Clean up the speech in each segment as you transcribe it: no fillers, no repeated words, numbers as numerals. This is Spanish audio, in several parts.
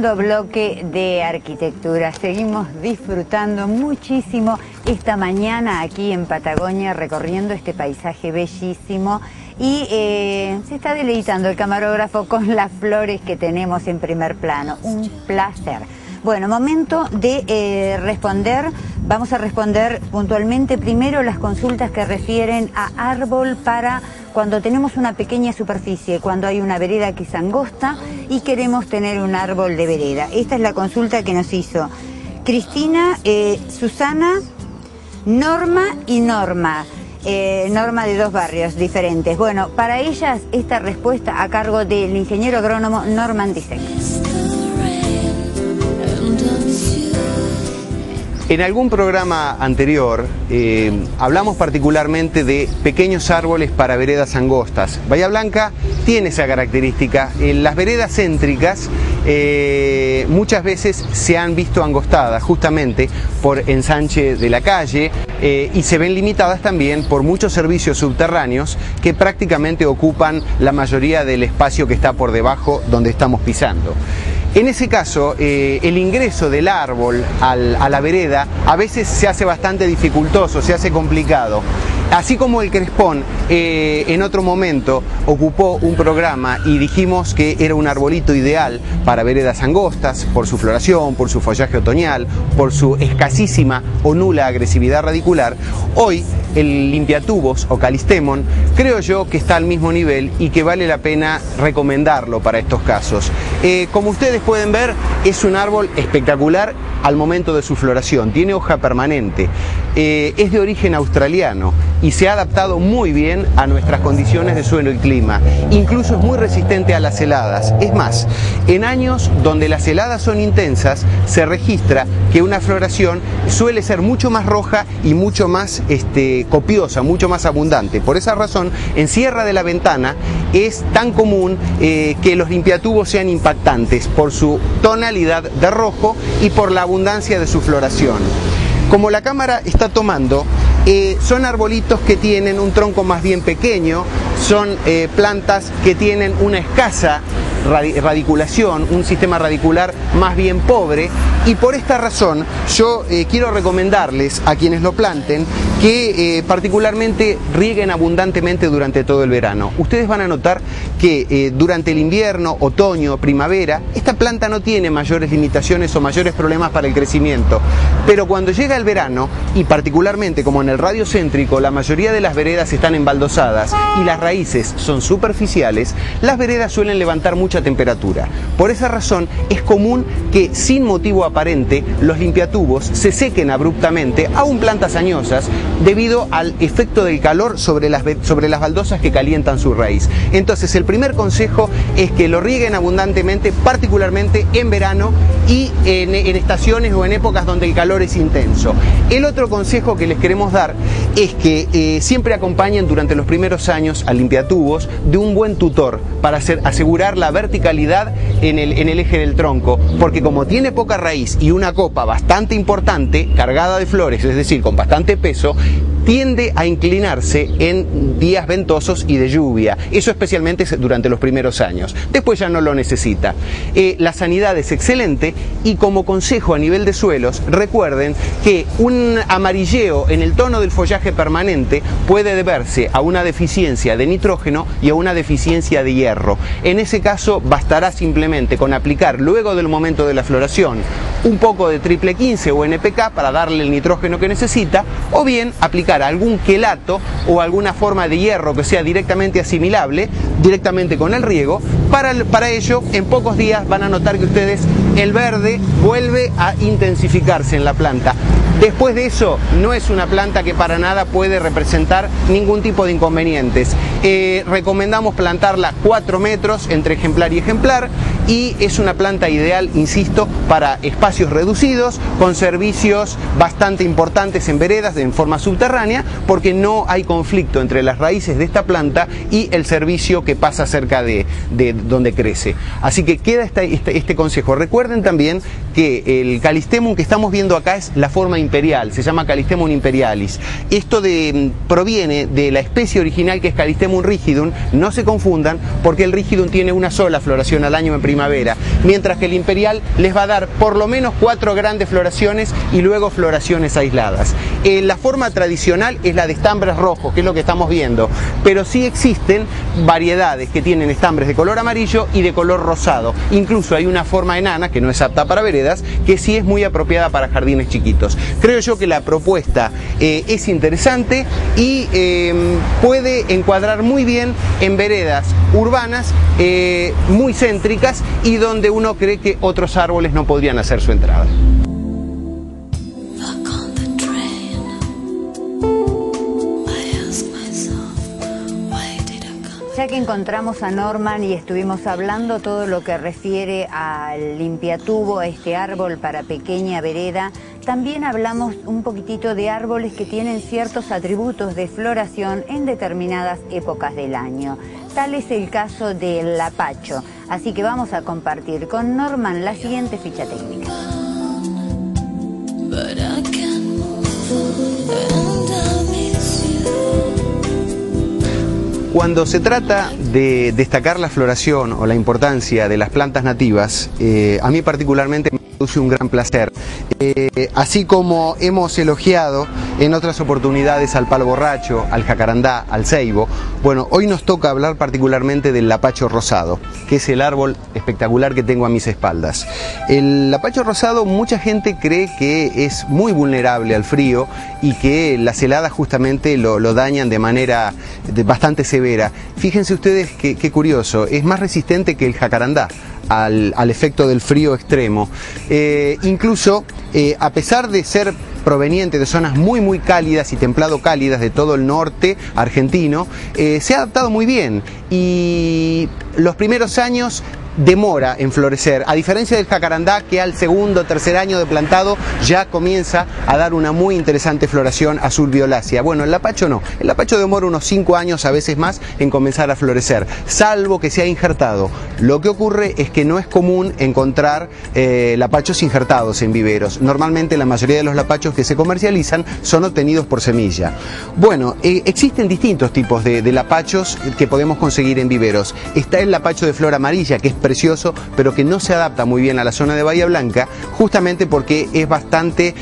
segundo bloque de arquitectura. Seguimos disfrutando muchísimo esta mañana aquí en Patagonia, recorriendo este paisaje bellísimo. Y se está deleitando el camarógrafo con las flores que tenemos en primer plano. Un placer. Bueno, momento de responder. Vamos a responder puntualmente primero las consultas que refieren a árbol para cuando tenemos una pequeña superficie, cuando hay una vereda que es angosta y queremos tener un árbol de vereda. Esta es la consulta que nos hizo Cristina, Susana, Norma y Norma. Norma de dos barrios diferentes. Bueno, para ellas esta respuesta a cargo del ingeniero agrónomo Norman Disek. En algún programa anterior hablamos particularmente de pequeños árboles para veredas angostas. Bahía Blanca tiene esa característica. Las veredas céntricas muchas veces se han visto angostadas justamente por ensanche de la calle y se ven limitadas también por muchos servicios subterráneos que prácticamente ocupan la mayoría del espacio que está por debajo donde estamos pisando. En ese caso, el ingreso del árbol a la vereda a veces se hace bastante dificultoso, se hace complicado. Así como el crespón en otro momento ocupó un programa y dijimos que era un arbolito ideal para veredas angostas por su floración, por su follaje otoñal, por su escasísima o nula agresividad radicular, hoy el limpiatubos o Calistemon creo yo que está al mismo nivel y que vale la pena recomendarlo para estos casos. Como ustedes pueden ver, es un árbol espectacular al momento de su floración, tiene hoja permanente, es de origen australiano y se ha adaptado muy bien a nuestras condiciones de suelo y clima, incluso es muy resistente a las heladas. Es más, en años donde las heladas son intensas, se registra que una floración suele ser mucho más roja y mucho más copiosa, mucho más abundante. Por esa razón, en Sierra de la Ventana es tan común que los limpiatubos sean impactantes por su tonalidad de rojo y por la abundancia de su floración. Como la cámara está tomando, son arbolitos que tienen un tronco más bien pequeño, son plantas que tienen una escasa radiculación, un sistema radicular más bien pobre, y por esta razón yo quiero recomendarles a quienes lo planten que particularmente rieguen abundantemente durante todo el verano. Ustedes van a notar que durante el invierno, otoño, primavera, esta planta no tiene mayores limitaciones o mayores problemas para el crecimiento, pero cuando llega el verano, y particularmente como en el radio céntrico la mayoría de las veredas están embaldosadas y las raíces son superficiales, las veredas suelen levantar mucha temperatura. Por esa razón es común que sin motivo aparente los limpiatubos se sequen abruptamente, aún plantas añosas, debido al efecto del calor sobre las baldosas que calientan su raíz. Entonces el primer consejo es que lo rieguen abundantemente, particularmente en verano y en estaciones o en épocas donde el calor es intenso. El otro consejo que les queremos dar es que siempre acompañen durante los primeros años al limpiatubos de un buen tutor para asegurar la verticalidad en el eje del tronco, porque como tiene poca raíz y una copa bastante importante, cargada de flores, es decir, con bastante peso, tiende a inclinarse en días ventosos y de lluvia, eso especialmente durante los primeros años. Después ya no lo necesita. La sanidad es excelente y como consejo a nivel de suelos, recuerden que un amarilleo en el tono del follaje permanente puede deberse a una deficiencia de nitrógeno y a una deficiencia de hierro. En ese caso bastará simplemente con aplicar luego del momento de la floración un poco de triple 15 o NPK para darle el nitrógeno que necesita, o bien aplicar algún quelato o alguna forma de hierro que sea directamente asimilable directamente con el riego. Para ello, en pocos días van a notar que ustedes el verde vuelve a intensificarse en la planta. Después de eso, no es una planta que para nada puede representar ningún tipo de inconvenientes. Recomendamos plantarla 4 metros entre ejemplar y ejemplar y es una planta ideal, insisto, para espacios reducidos, con servicios bastante importantes en veredas en forma subterránea, porque no hay conflicto entre las raíces de esta planta y el servicio que pasa cerca de donde crece. Así que queda este consejo. Recuerden también que el Calistemon que estamos viendo acá es la forma imperial, se llama Calistemon imperialis. Esto proviene de la especie original que es Calistemon Chrysanthemum rigidum, no se confundan, porque el rigidum tiene una sola floración al año en primavera, mientras que el imperial les va a dar por lo menos 4 grandes floraciones y luego floraciones aisladas. La forma tradicional es la de estambres rojos, que es lo que estamos viendo, pero sí existen variedades que tienen estambres de color amarillo y de color rosado. Incluso hay una forma enana, que no es apta para veredas, que sí es muy apropiada para jardines chiquitos. Creo yo que la propuesta es interesante y puede encuadrar muy bien en veredas urbanas muy céntricas y donde uno cree que otros árboles no podrían hacer su entrada. Ya que encontramos a Norman y estuvimos hablando todo lo que refiere al limpiatubo, a este árbol para pequeña vereda, también hablamos un poquitito de árboles que tienen ciertos atributos de floración en determinadas épocas del año. Tal es el caso del lapacho, así que vamos a compartir con Norman la siguiente ficha técnica. Cuando se trata de destacar la floración o la importancia de las plantas nativas, a mí particularmente me produce un gran placer. Así como hemos elogiado en otras oportunidades al palo borracho, al jacarandá, al ceibo, bueno, hoy nos toca hablar particularmente del lapacho rosado, que es el árbol espectacular que tengo a mis espaldas. El lapacho rosado, mucha gente cree que es muy vulnerable al frío y que las heladas justamente lo dañan de manera bastante severa. Fíjense ustedes qué curioso, es más resistente que el jacarandá al efecto del frío extremo. Incluso, a pesar de ser proveniente de zonas muy cálidas y templado cálidas de todo el norte argentino, se ha adaptado muy bien y los primeros años demora en florecer, a diferencia del jacarandá, que al segundo o tercer año de plantado ya comienza a dar una muy interesante floración azul violácea. Bueno, el lapacho no, el lapacho demora unos 5 años, a veces más, en comenzar a florecer, salvo que sea injertado. Lo que ocurre es que no es común encontrar lapachos injertados en viveros. Normalmente la mayoría de los lapachos que se comercializan son obtenidos por semilla. Bueno, existen distintos tipos de lapachos que podemos conseguir en viveros. Está el lapacho de flor amarilla, que es precioso, pero que no se adapta muy bien a la zona de Bahía Blanca, justamente porque es bastante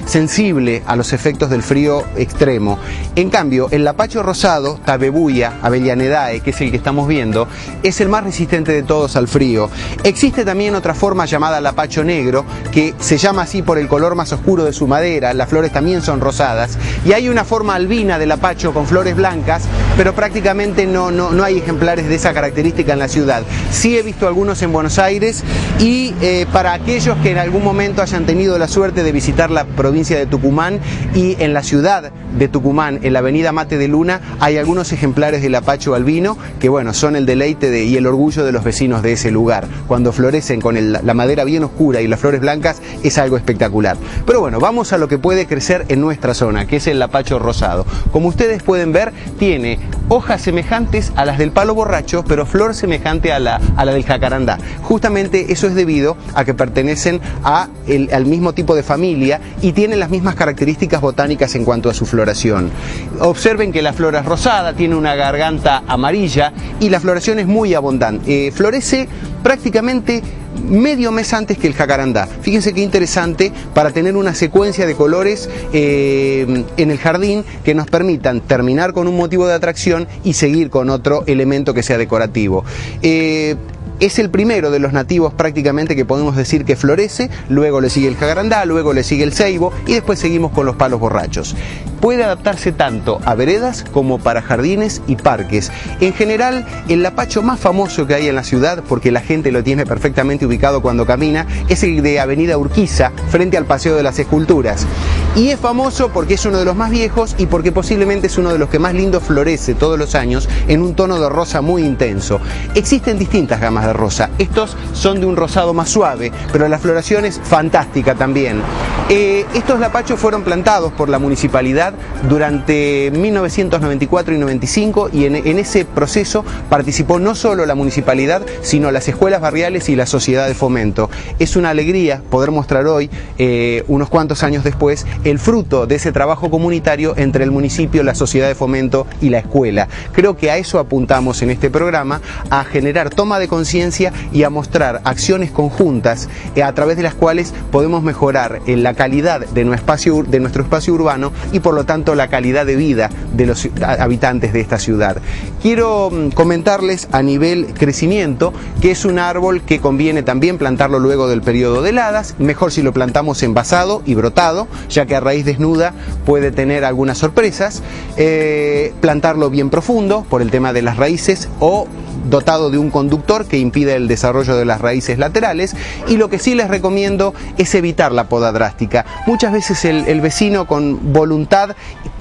sensible a los efectos del frío extremo. En cambio, el lapacho rosado, Tabebuia avellaneda, que es el que estamos viendo, es el más resistente de todos al frío. Existe también otra forma llamada lapacho negro, que se llama así por el color más oscuro de su madera, las flores también son rosadas, y hay una forma albina de lapacho con flores blancas, pero prácticamente no hay ejemplares de esa característica en la ciudad. Sí he visto algunos en Buenos Aires y para aquellos que en algún momento hayan tenido la suerte de visitar la provincia de Tucumán y en la ciudad de Tucumán, en la avenida Mate de Luna, hay algunos ejemplares de lapacho albino que bueno, son el deleite y el orgullo de los vecinos de ese lugar. Cuando florecen con la madera bien oscura y las flores blancas es algo espectacular. Pero bueno, vamos a lo que puede crecer en nuestra zona, que es el lapacho rosado. Como ustedes pueden ver, tiene hojas semejantes a las del palo borracho, pero flor semejante a la del jacarandá. Justamente eso es debido a que pertenecen al mismo tipo de familia y tienen las mismas características botánicas en cuanto a su floración. Observen que la flor es rosada, tiene una garganta amarilla y la floración es muy abundante. Florece prácticamente medio mes antes que el jacarandá. Fíjense qué interesante para tener una secuencia de colores en el jardín que nos permitan terminar con un motivo de atracción y seguir con otro elemento que sea decorativo. Es el primero de los nativos prácticamente que podemos decir que florece, luego le sigue el jacarandá, luego le sigue el ceibo y después seguimos con los palos borrachos. Puede adaptarse tanto a veredas como para jardines y parques. En general, el lapacho más famoso que hay en la ciudad, porque la gente lo tiene perfectamente ubicado cuando camina, es el de Avenida Urquiza, frente al Paseo de las Esculturas. Y es famoso porque es uno de los más viejos y porque posiblemente es uno de los que más lindo florece todos los años en un tono de rosa muy intenso. Existen distintas gamas de rosa. Estos son de un rosado más suave, pero la floración es fantástica también. Estos lapachos fueron plantados por la municipalidad durante 1994 y 95 y en ese proceso participó no solo la municipalidad, sino las escuelas barriales y la sociedad de fomento. Es una alegría poder mostrar hoy, unos cuantos años después, el fruto de ese trabajo comunitario entre el municipio, la sociedad de fomento y la escuela. Creo que a eso apuntamos en este programa, a generar toma de conciencia y a mostrar acciones conjuntas a través de las cuales podemos mejorar la calidad de nuestro espacio urbano y por lo tanto la calidad de vida de los habitantes de esta ciudad. Quiero comentarles a nivel crecimiento que es un árbol que conviene también plantarlo luego del periodo de heladas, mejor si lo plantamos envasado y brotado, ya que a raíz desnuda puede tener algunas sorpresas, plantarlo bien profundo por el tema de las raíces o dotado de un conductor que impide el desarrollo de las raíces laterales, y lo que sí les recomiendo es evitar la poda drástica. Muchas veces el vecino con voluntad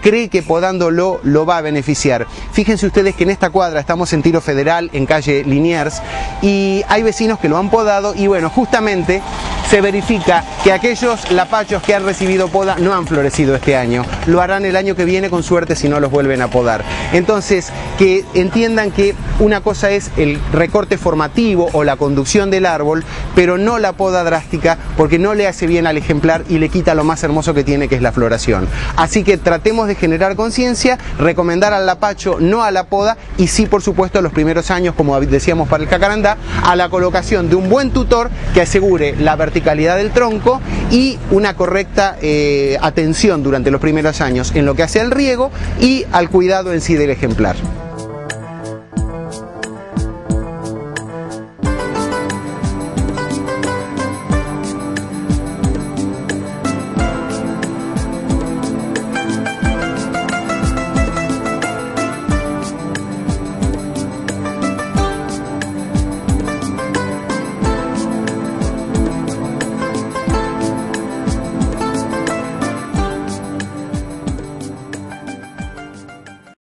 cree que podándolo lo va a beneficiar. Fíjense ustedes que en esta cuadra estamos en Tiro Federal, en calle Liniers, y hay vecinos que lo han podado y bueno, justamente se verifica que aquellos lapachos que han recibido poda no han florecido este año. Lo harán el año que viene con suerte si no los vuelven a podar. Entonces, que entiendan que una cosa es el recorte formativo o la conducción del árbol, pero no la poda drástica, porque no le hace bien al ejemplar y le quita lo más hermoso que tiene, que es la floración. Así que tratemos de generar conciencia, recomendar al lapacho, no a la poda, y sí, por supuesto, los primeros años, como decíamos para el jacarandá, a la colocación de un buen tutor que asegure la verticalidad del tronco y una correcta atención durante los primeros años en lo que hace al riego y al cuidado en sí del ejemplar.